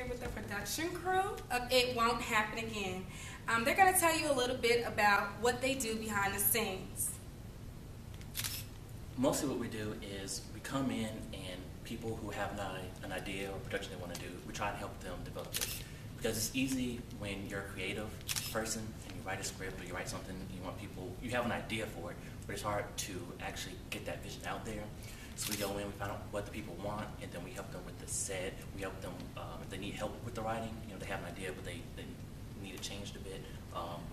here with the production crew of It Won't Happen Again. They're going to tell you a little bit about what they do behind the scenes. Mostly what we do is we come in and people who have an idea or production they want to do, we try and help them develop it. Because it's easy when you're a creative person and you write a script or you write something, you want people, you have an idea for it, but it's hard to actually get that vision out there. So we go in, we find out what the people want, and then we help them with the set. We help them if they need help with the writing. You know, they have an idea, but they need it changed a bit,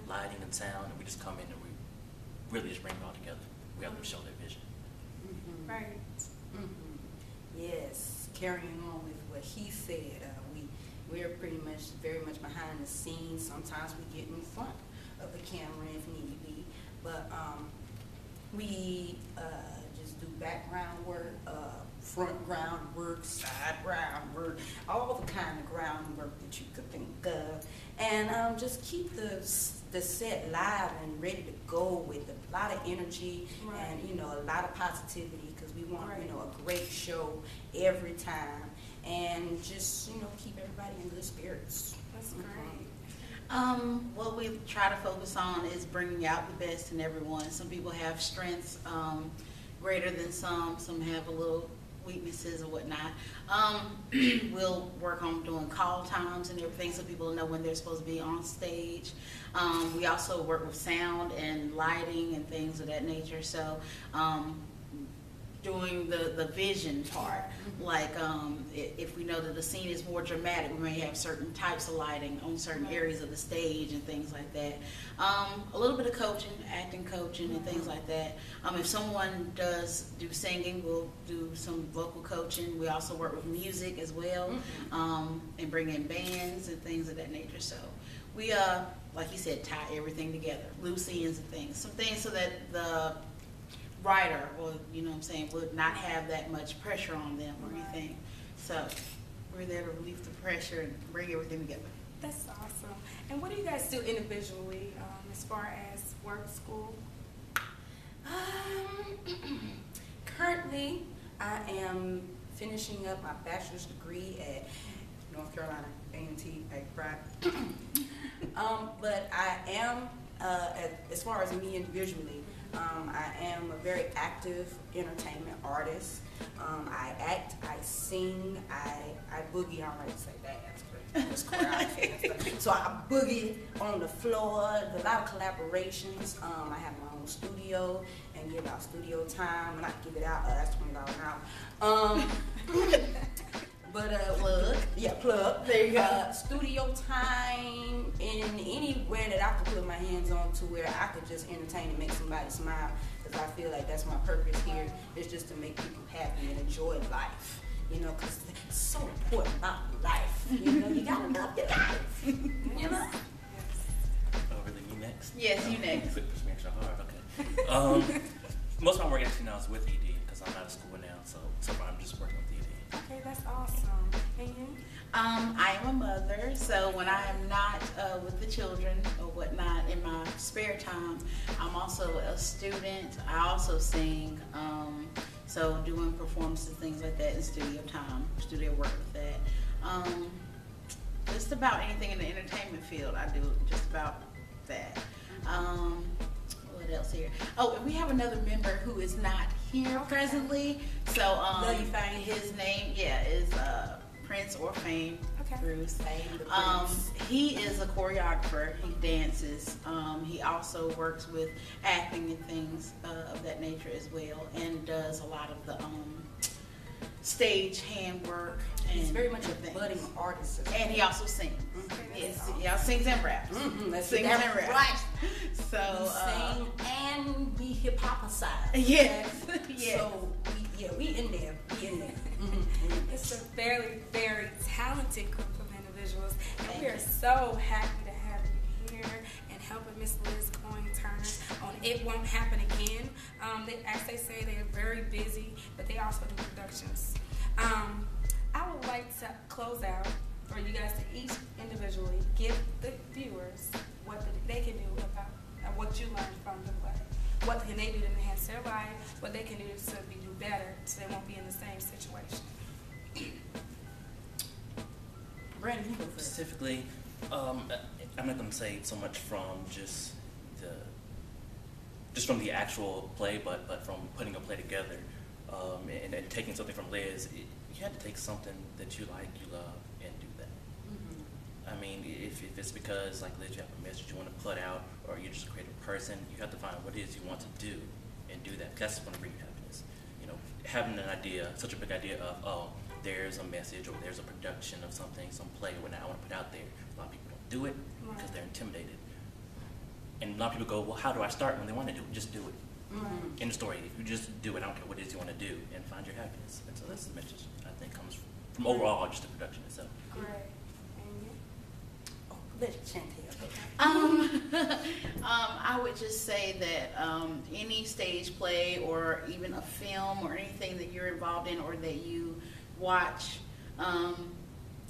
lighting and sound, and we just come in and we really just bring it all together. We help them show their vision. Mm-hmm. Right. Mm-hmm. Yes, carrying on with what he said, we're very much behind the scenes. Sometimes we get in front of the camera if need be, but we just do background work, front ground work, side ground work, all the kind of groundwork that you could think of, and just keep the set live and ready to go with a lot of energy. Right. And a lot of positivity, because we want right. A great show every time, and just keep everybody in good spirits. That's great. What we try to focus on is bringing out the best in everyone. Some people have strengths greater than some have a little weaknesses or whatnot. We'll work on doing call times and everything so people know when they're supposed to be on stage. We also work with sound and lighting and things of that nature. So doing the vision part, like if we know that the scene is more dramatic, we may have certain types of lighting on certain areas of the stage and things like that. A little bit of coaching, acting coaching and things like that. If someone does do singing, we'll do some vocal coaching. We also work with music as well, and bring in bands and things of that nature. So we, like you said, tie everything together, loose ends and things. Some things so that the writer, or would not have that much pressure on them or anything. So we're there to relieve the pressure and bring everything together. That's awesome. And what do you guys do individually as far as work, school? Currently, I am finishing up my bachelor's degree at North Carolina A&T Pride. But I am, as far as me individually, I am a very active entertainment artist. I act, I sing, I boogie. I don't like to say that. It's choreography. So I boogie on the floor. There's a lot of collaborations. I have my own studio and give out studio time. Not give it out. That's $20 an hour. But plug. Yeah, plug. There you go. Studio time in anywhere that I could put my hands on to where I could just entertain and make somebody smile. Because I feel like that's my purpose here. Is just to make people happy and enjoy life. Because it's so important about life. You gotta love your life. Oh, really? Me next? Yes, you next. Quick, push me extra hard. Okay. Most of my work actually now is with ED because I'm out of school now, so far I'm just working with ED. Okay, that's awesome. And you? I am a mother, so when I am not with the children or whatnot in my spare time, I'm also a student. I also sing, so doing performances, things like that in studio time, studio work with that. Just about anything in the entertainment field, I do just about that. What else here? Oh, and we have another member who is not here presently. So his name, is Prince or Fame. Okay. Bruce. He is a choreographer. He dances. He also works with acting and things of that nature as well, and does a lot of the stage handwork. He's very much a budding artist. And he also sings. Yes, y'all sings and raps. Sings and raps. Right. So we sing and we hip hopicize. Yes. Yes. So we in there. It's a very, very talented group of individuals, and we are so happy to have you here and helping Miss Liz Coyne-Turner on It Won't Happen Again. As they say, they are very busy, but they also do productions. I would like to close out for you guys to each individually give the viewers what they can do about what you learned from the play. What can they do to enhance their life? What they can do to do better so they won't be in the same situation. Brandon, you go first. Specifically, I'm not going to say so much from just from the actual play, but from putting a play together and taking something from Liz. You had to take something that you like, you love, and do that. I mean, if it's because, like Liz, you have a message you want to put out, or you're just a creative person, you have to find what it is you want to do and do that. That's going to bring you happiness. You know, having an idea, such a big idea of, oh, there's a message or there's a production of something, some play or whatnot I want to put out there. A lot of people don't do it because they're intimidated. And a lot of people go, well, how do I start when they want to do it? Just do it. In the story, if you just do it, I don't care what it is you want to do, and find your happiness. And so that's the message I think comes from overall just the production itself. Great. Oh, let Chantel. I would just say that any stage play or even a film or anything that you're involved in or that you watch,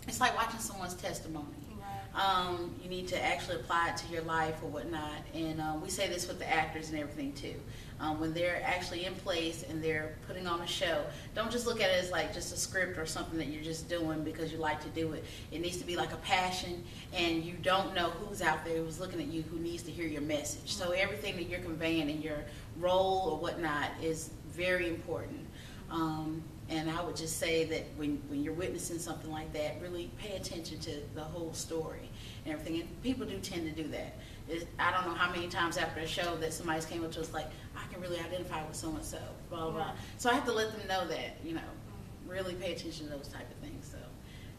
it's like watching someone's testimony. You need to actually apply it to your life or whatnot. And we say this with the actors and everything too. When they're actually in place and they're putting on a show, don't just look at it as like just a script or something that you're just doing because you like to do it. It needs to be like a passion, and you don't know who's out there who's looking at you who needs to hear your message. So everything that you're conveying in your role or whatnot is very important. And I would just say that when you're witnessing something like that, really pay attention to the whole story and everything. And people do tend to do that. I don't know how many times after a show that somebody's came up to us like, I can really identify with so-and-so, blah, blah, blah. So I have to let them know that, you know, really pay attention to those type of things. So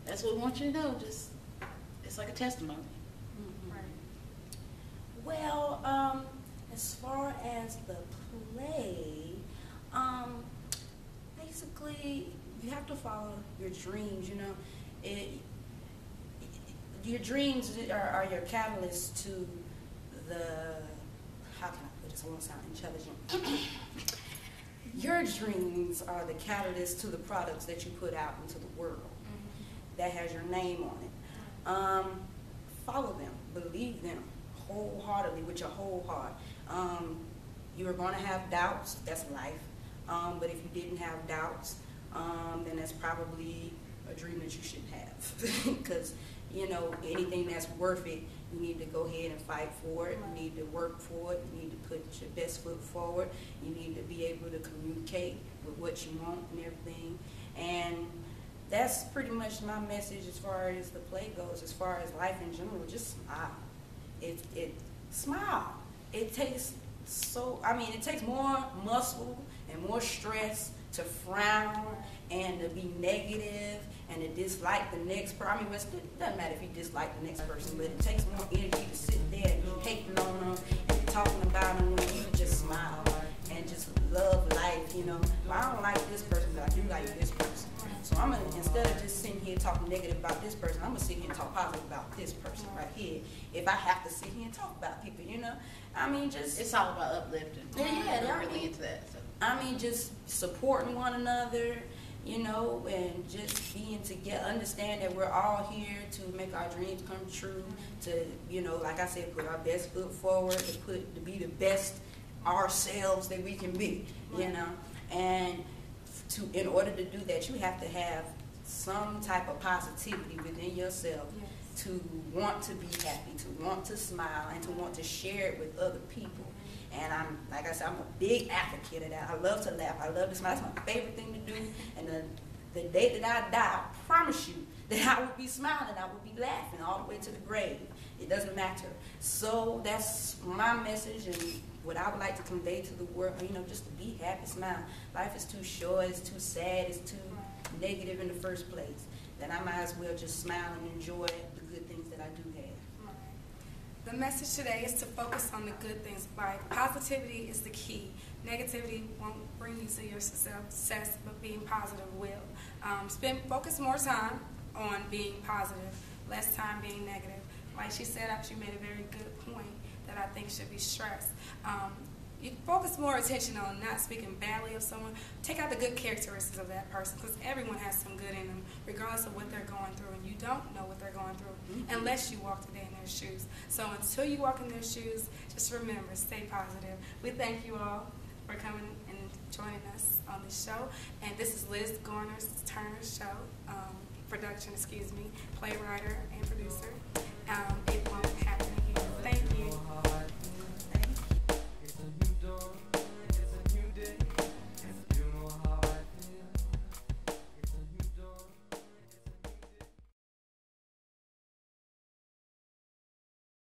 that's what we want you to know. Just, it's like a testimony. Well, as far as the play, basically, you have to follow your dreams. You know, your dreams are your catalyst to the. How can I put this? I won't sound intelligent. Your dreams are the catalyst to the products that you put out into the world. That has your name on it. Follow them, believe them wholeheartedly with your whole heart. You are going to have doubts. That's life. But if you didn't have doubts, then that's probably a dream that you shouldn't have. Because, you know, anything that's worth it, you need to go ahead and fight for it. You need to work for it. You need to put your best foot forward. You need to be able to communicate with what you want and everything. And that's pretty much my message as far as the play goes. As far as life in general, just smile. Smile. It takes it takes more muscle and more stress to frown and to be negative and to dislike the next person. I mean, it doesn't matter if you dislike the next person, but it takes more energy to sit there and be hating on them and talking about them when you can just smile and just love life, you know. Well, I don't like this person, but I do like this person. So I'm going to, instead of just sitting here talking negative about this person, I'm going to sit here and talk positive about this person right here. If I have to sit here and talk about people, you know. I mean, just... It's all about uplifting. Yeah, they're really into that. So. I mean, just supporting one another, you know, and just being together. Understand that we're all here to make our dreams come true, to, you know, like I said, put our best foot forward, to be the best ourselves that we can be, you know. And in order to do that, you have to have some type of positivity within yourself to want to be happy, to want to smile, and to want to share it with other people. And like I said, I'm a big advocate of that. I love to laugh. I love to smile. That's my favorite thing to do. And the day that I die, I promise you that I will be smiling. I will be laughing all the way to the grave. It doesn't matter. So that's my message and what I would like to convey to the world, you know, just to be happy, smile. Life is too short, it's too sad, it's too negative in the first place. Then I might as well just smile and enjoy the good things that I do have. The message today is to focus on the good things of life. Positivity is the key. Negativity won't bring you to your success, but being positive will. Focus more time on being positive, less time being negative. Like she said, she made a very good point that I think should be stressed. You focus more attention on not speaking badly of someone. Take out the good characteristics of that person, because everyone has some good in them, regardless of what they're going through. And you don't know what they're going through unless you walk today in their shoes. So until you walk in their shoes, just remember, stay positive. We thank you all for coming and joining us on this show. And this is Liz Turner's show. production, playwriter and producer.